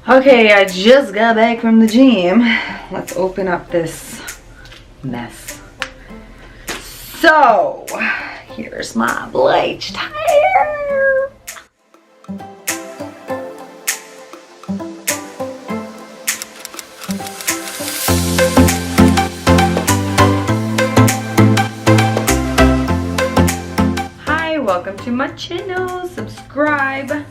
Okay, I just got back from the gym. Let's open up this mess. So, here's my bleached hair. Hi, welcome to my channel. Subscribe.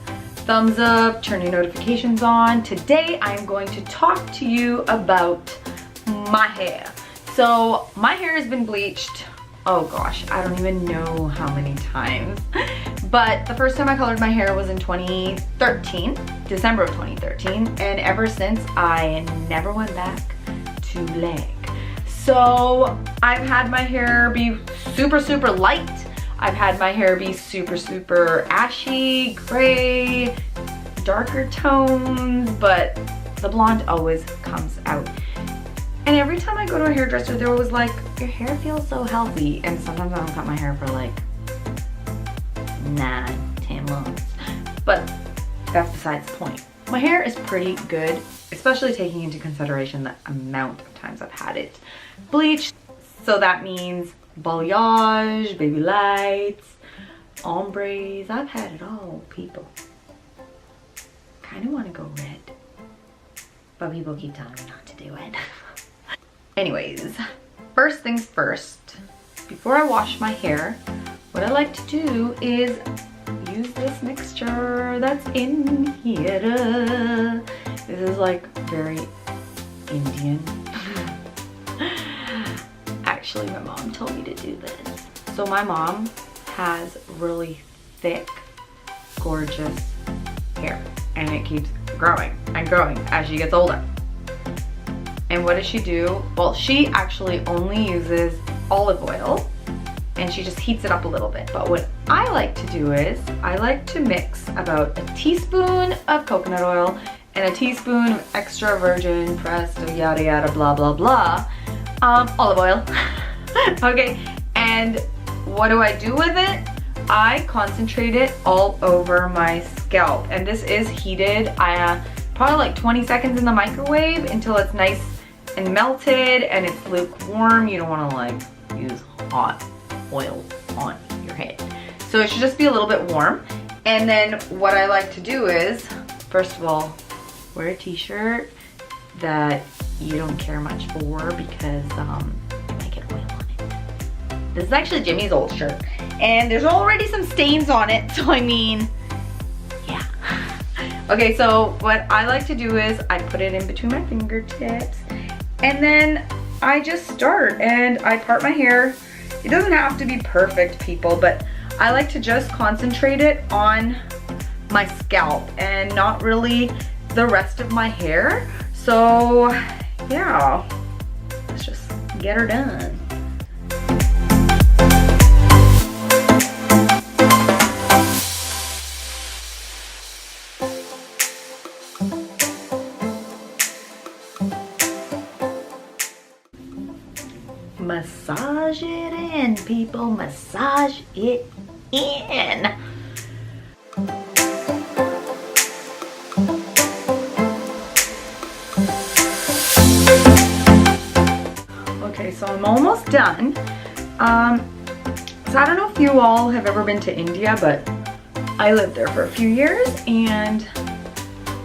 Thumbs up, turn your notifications on. Today I'm going to talk to you about my hair. So my hair has been bleached, oh gosh, I don't even know how many times. But the first time I colored my hair was in 2013, December of 2013. And ever since I never went back to lag. So I've had my hair be super light. I've had my hair be super ashy, gray, darker tones, but the blonde always comes out. And every time I go to a hairdresser, they're always like, your hair feels so healthy. And sometimes I don't cut my hair for like 9-10 months. But that's besides the point. My hair is pretty good, especially taking into consideration the amount of times I've had it bleached. So that means balayage, baby lights, ombres. I've had it all, people. Kind of want to go red, but people keep telling me not to do it. Anyways, first things first, before I wash my hair, what I like to do is use this mixture that's in here. This is like very Indian. Actually, my mom told me to do this. So my mom has really thick, gorgeous hair, and it keeps growing and growing as she gets older. And what does she do? Well, she actually only uses olive oil, and she just heats it up a little bit. But what I like to do is I like to mix about a teaspoon of coconut oil and a teaspoon of extra virgin pressed yada yada blah blah blah olive oil. Okay, and what do I do with it? I concentrate it all over my scalp, and this is heated. I probably like 20 seconds in the microwave until it's nice and melted and it's lukewarm. You don't want to like use hot oil on your head, so it should just be a little bit warm. And then what I like to do is, first of all, wear a t-shirt that you don't care much for because I get oil on it. This is actually Jimmy's old shirt, and there's already some stains on it, so I mean, yeah. Okay, so what I like to do is I put it in between my fingertips, and then I just start and I part my hair. It doesn't have to be perfect, people, but I like to just concentrate it on my scalp and not really the rest of my hair. So yeah, let's just get her done. Massage it in, people, massage it in. Okay, so I'm almost done. So I don't know if you all have ever been to India, but I lived there for a few years, and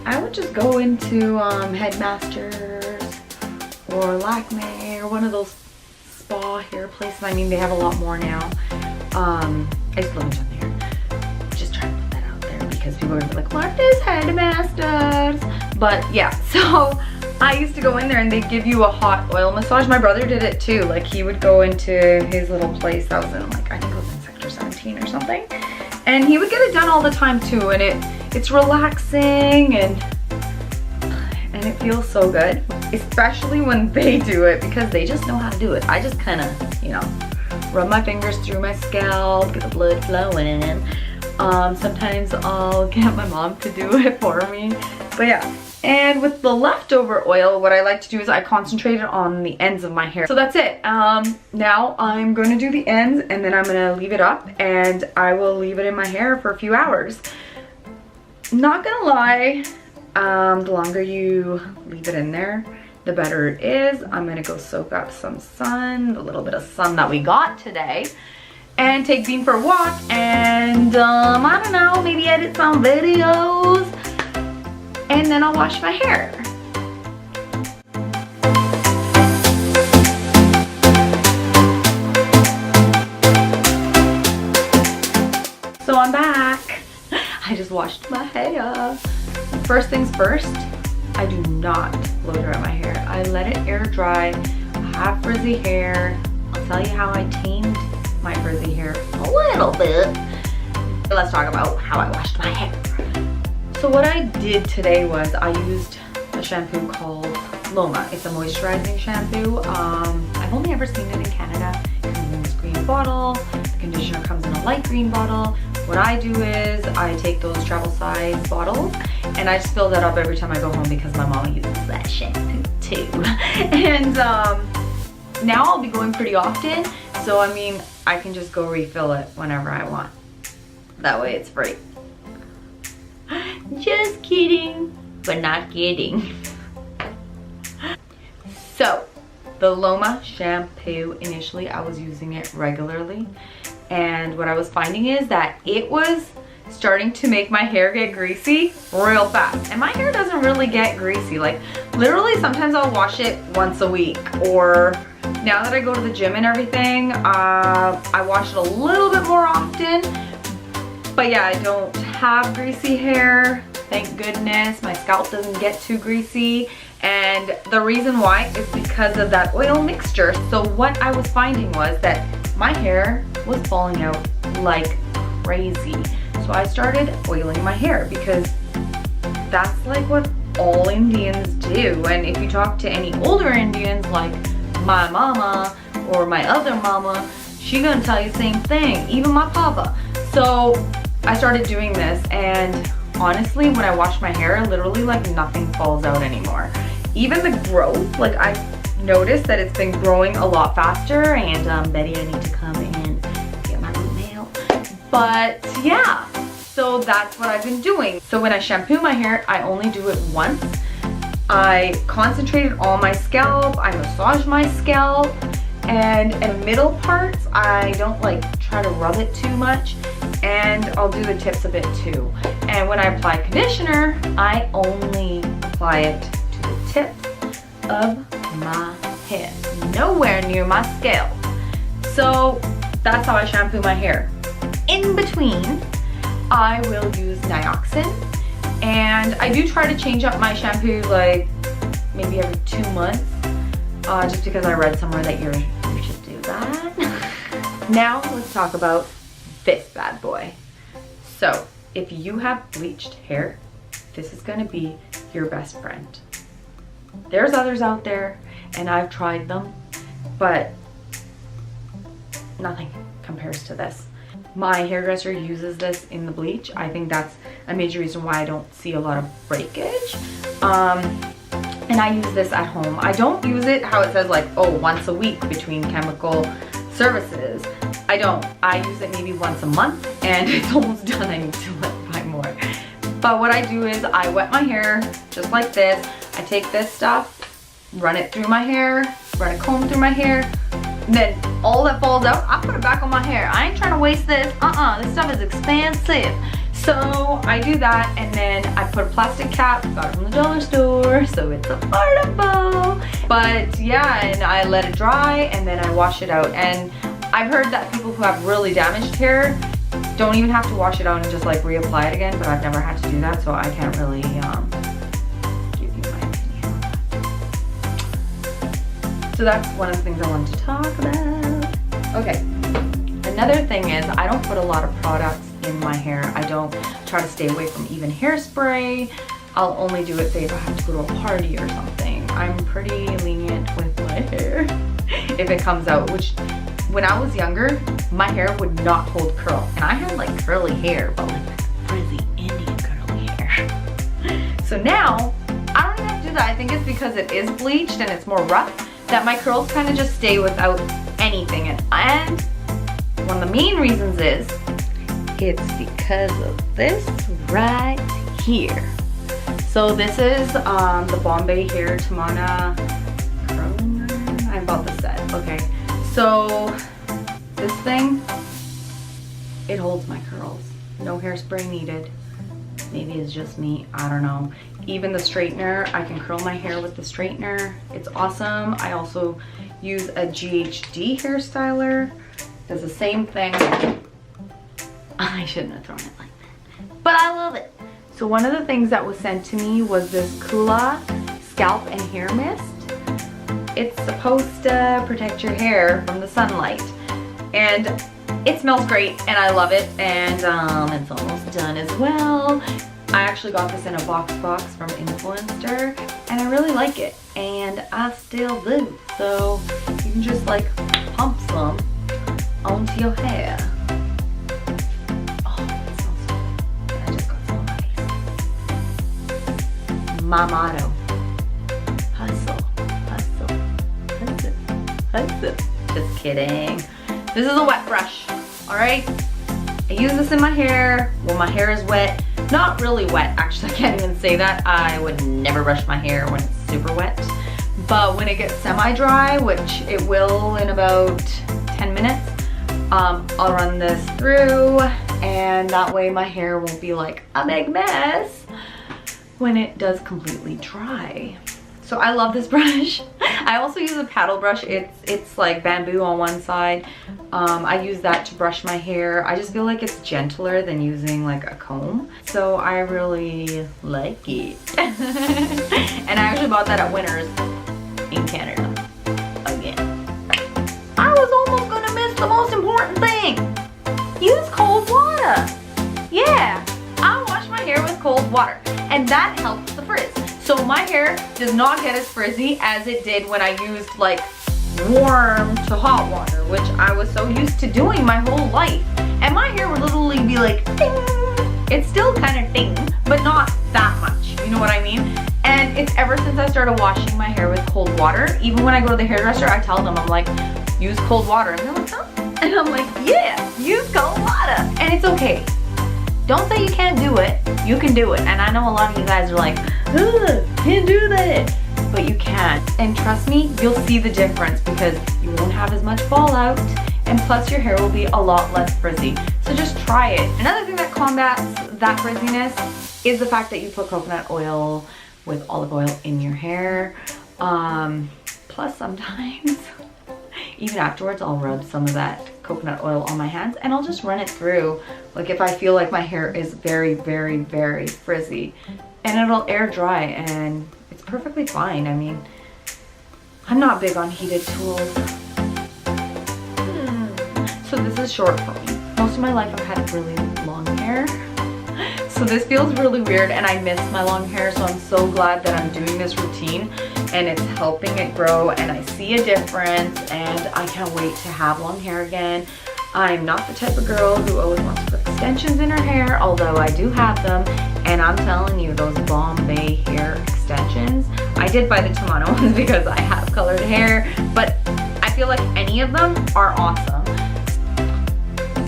I would just go into Headmasters or Lakme or one of those spa hair places. I mean, they have a lot more now. I used to live in Chennai here. Just trying to put that out there because people are gonna be like, what is Headmasters? But yeah, so I used to go in there and they'd give you a hot oil massage. My brother did it too. Like, he would go into his little place that was in, like, I think it was in Sector 17 or something. And he would get it done all the time too. And it's relaxing and it feels so good. Especially when they do it, because they just know how to do it. I just kind of, you know, rub my fingers through my scalp, get the blood flowing. Sometimes I'll get my mom to do it for me. But yeah. And with the leftover oil, what I like to do is I concentrate it on the ends of my hair. So that's it. Now I'm going to do the ends, and then I'm going to leave it up, and I will leave it in my hair for a few hours. Not gonna lie, The longer you leave it in there, the better it is. I'm gonna go soak up some sun, the little bit of sun that we got today, and take Bean for a walk, and I don't know, maybe edit some videos, and then I'll wash my hair. So I'm back. I just washed my hair. First things first, I do not blow dry my hair. I let it air dry. I have frizzy hair. I'll tell you how I tamed my frizzy hair a little bit. Let's talk about how I washed my hair. So what I did today was I used a shampoo called Loma. It's a moisturizing shampoo. I've only ever seen it in Canada. It comes in this green bottle. The conditioner comes in a light green bottle. What I do is I take those travel size bottles and I just fill that up every time I go home because my mama uses that shampoo too. And now I'll be going pretty often, so I mean I can just go refill it whenever I want. That way it's free. Just kidding, but not kidding. So the Loma shampoo, initially I was using it regularly, and what I was finding is that it was starting to make my hair get greasy real fast. And my hair doesn't really get greasy. Like literally sometimes I'll wash it once a week, or now that I go to the gym and everything, I wash it a little bit more often. But yeah, I don't have greasy hair, thank goodness. My scalp doesn't get too greasy. And the reason why is because of that oil mixture. So what I was finding was that my hair was falling out like crazy. So I started oiling my hair because that's like what all Indians do. And if you talk to any older Indians like my mama or my other mama, she gonna tell you the same thing, even my papa. So I started doing this, and honestly when I wash my hair, literally like nothing falls out anymore. Even the growth, like I noticed that it's been growing a lot faster, and Betty, I need to come and get my root nail. But yeah, so that's what I've been doing. So when I shampoo my hair, I only do it once. I concentrate it on my scalp, I massage my scalp, and in middle parts, I don't like try to rub it too much, and I'll do the tips a bit too. And when I apply conditioner, I only apply it to the tips of my hair, nowhere near my scalp. So that's how I shampoo my hair. In between, I will use Nioxin, and I do try to change up my shampoo like maybe every 2 months, just because I read somewhere that you should do that. Now let's talk about this bad boy. So if you have bleached hair, this is gonna be your best friend. There's others out there, and I've tried them, but nothing compares to this. My hairdresser uses this in the bleach. I think that's a major reason why I don't see a lot of breakage. And I use this at home. I don't use it how it says like, oh, once a week between chemical services. I don't. I use it maybe once a month, and it's almost done. I need to buy more. But what I do is I wet my hair just like this. I take this stuff, run it through my hair, run a comb through my hair, and then all that falls out, I put it back on my hair. I ain't trying to waste this. This stuff is expensive. So I do that, and then I put a plastic cap, got it from the dollar store, so it's affordable. But yeah, and I let it dry, and then I wash it out. And I've heard that people who have really damaged hair don't even have to wash it out and just like reapply it again, but I've never had to do that, so I can't really give you my opinion on that. So that's one of the things I wanted to talk about. Okay, another thing is I don't put a lot of products in my hair. I don't try to stay away from even hairspray. I'll only do it, say, if I have to go to a party or something. I'm pretty lenient with my hair if it comes out, which when I was younger, my hair would not hold curl. And I had like curly hair, but like frizzy Indian curly hair. So now, I don't even have to do that. I think it's because it is bleached and it's more rough that my curls kind of just stay without anything. And one of the main reasons is, it's because of this right here. So this is the Bombay Hair Tamana curling iron. I bought the set. Okay, so this thing, it holds my curls. No hairspray needed. Maybe it's just me, I don't know. Even the straightener, I can curl my hair with the straightener. It's awesome. I also use a GHD hair styler. Does the same thing. I shouldn't have thrown it like that, but I love it. So one of the things that was sent to me was this Kula scalp and hair mist. It's supposed to protect your hair from the sunlight, and it smells great and I love it, and it's almost done as well. I actually got this in a box from Influencer and I really like it, and I still do. So you can just like pump some onto your hair. Oh, it smells so good. And I just got some on my face. My motto: hustle, hustle, hustle, hustle. Just kidding. This is a wet brush, all right? I use this in my hair when my hair is wet. Not really wet, actually, I can't even say that. I would never brush my hair when it's super wet. But when it gets semi-dry, which it will in about 10 minutes, I'll run this through, and that way my hair won't be like a big mess when it does completely dry. So I love this brush. I also use a paddle brush. It's like bamboo on one side. I use that to brush my hair. I just feel like it's gentler than using like a comb. So I really like it. And I actually bought that at Winners in Canada. Again. I was almost gonna miss the most important thing. Use cold water. Yeah, I wash my hair with cold water, and that helps the frizz. So my hair does not get as frizzy as it did when I used like warm to hot water, which I was so used to doing my whole life. And my hair would literally be like ding. It's still kind of ding, but not that much. You know what I mean? And it's ever since I started washing my hair with cold water. Even when I go to the hairdresser, I tell them, I'm like, use cold water. And they're like, huh? And I'm like, yeah, use cold water. And it's okay. Don't say you can't do it. You can do it. And I know a lot of you guys are like, can't do that. But you can. And trust me, you'll see the difference because you won't have as much fallout. And plus your hair will be a lot less frizzy. So just try it. Another thing that combats that frizziness is the fact that you put coconut oil with olive oil in your hair. Plus sometimes, even afterwards, I'll rub some of that coconut oil on my hands and I'll just run it through. Like if I feel like my hair is very, very, very frizzy, and it'll air dry and it's perfectly fine. I mean, I'm not big on heated tools. So this is short for me. Most of my life I've had really long hair. So this feels really weird and I miss my long hair, so I'm so glad that I'm doing this routine and it's helping it grow and I see a difference, and I can't wait to have long hair again. I'm not the type of girl who always wants to put extensions in her hair, although I do have them, and I'm telling you, those Bombay hair extensions, I did buy the Tamana ones because I have colored hair, but I feel like any of them are awesome.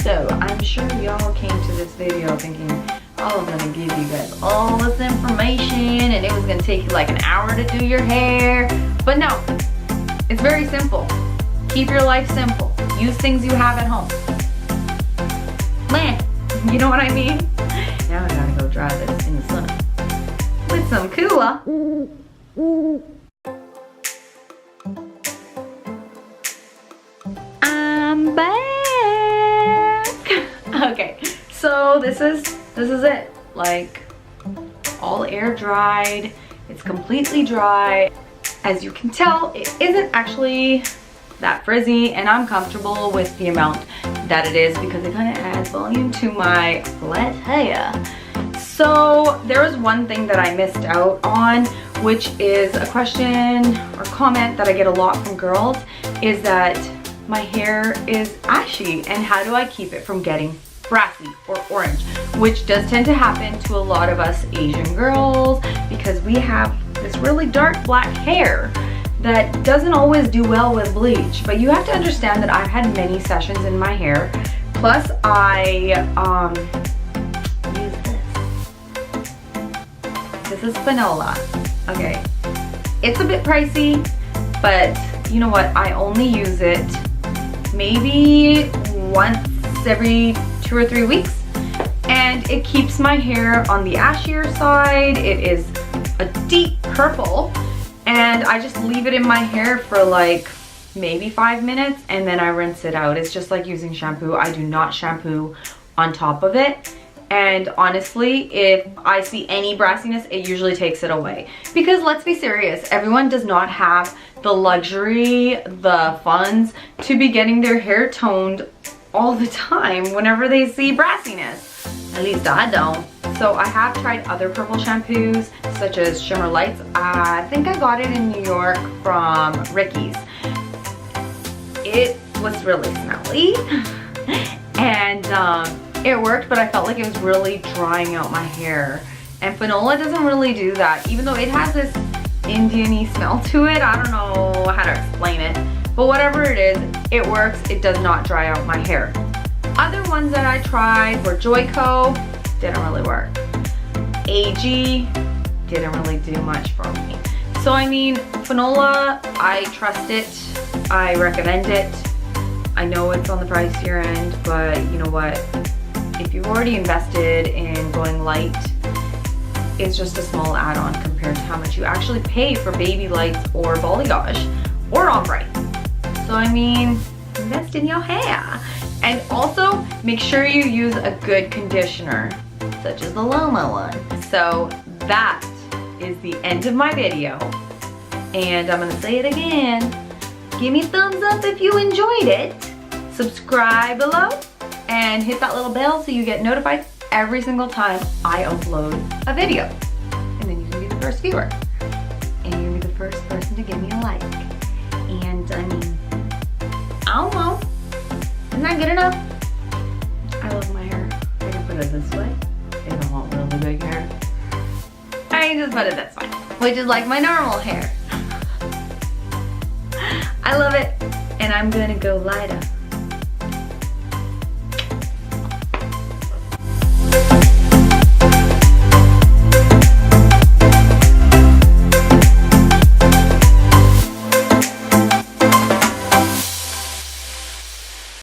So I'm sure y'all came to this video thinking, I was gonna give you guys all this information and it was gonna take you like an hour to do your hair. But no, it's very simple. Keep your life simple. Use things you have at home. Man, you know what I mean? Now I gotta go dry this in the sun with some Kula. I'm back. Okay, so this is it. Like, all air dried. It's completely dry. As you can tell, it isn't actually that frizzy, and I'm comfortable with the amount that it is because it kind of adds volume to my flat hair. So there was one thing that I missed out on, which is a question or comment that I get a lot from girls, is that my hair is ashy and how do I keep it from getting brassy or orange, which does tend to happen to a lot of us Asian girls because we have this really dark black hair that doesn't always do well with bleach. But you have to understand that I've had many sessions in my hair, plus I use this. This This is Finola. Okay, it's a bit pricey, but you know what? I only use it maybe once every 2 or 3 weeks. And it keeps my hair on the ashier side. It is a deep purple. And I just leave it in my hair for like maybe 5 minutes and then I rinse it out. It's just like using shampoo. I do not shampoo on top of it. And honestly, if I see any brassiness, it usually takes it away. Because let's be serious, everyone does not have the luxury, the funds to be getting their hair toned all the time whenever they see brassiness. At least I don't. So I have tried other purple shampoos, such as Shimmer Lights. I think I got it in New York from Ricky's. It was really smelly. And it worked, but I felt like it was really drying out my hair. And Finola doesn't really do that, even though it has this Indian-y smell to it. I don't know how to explain it, but whatever it is, it works. It does not dry out my hair. Other ones that I tried were Joico, didn't really work. AG, didn't really do much for me. So I mean, Finola, I trust it, I recommend it. I know it's on the pricier end, but you know what? If you've already invested in going light, it's just a small add-on compared to how much you actually pay for baby lights or balayage or ombre. So I mean, invest in your hair. And also, make sure you use a good conditioner, such as the Loma one. So that is the end of my video. And I'm gonna say it again. Give me a thumbs up if you enjoyed it. Subscribe below and hit that little bell so you get notified every single time I upload a video. And then you can be the first viewer. And you'll be the first person to give me a like. And I mean, I don't know. Isn't that good enough? I love my hair. I can put it this way if I want really big hair. I can just put it this way, which is like my normal hair. I love it. And I'm gonna go lighter.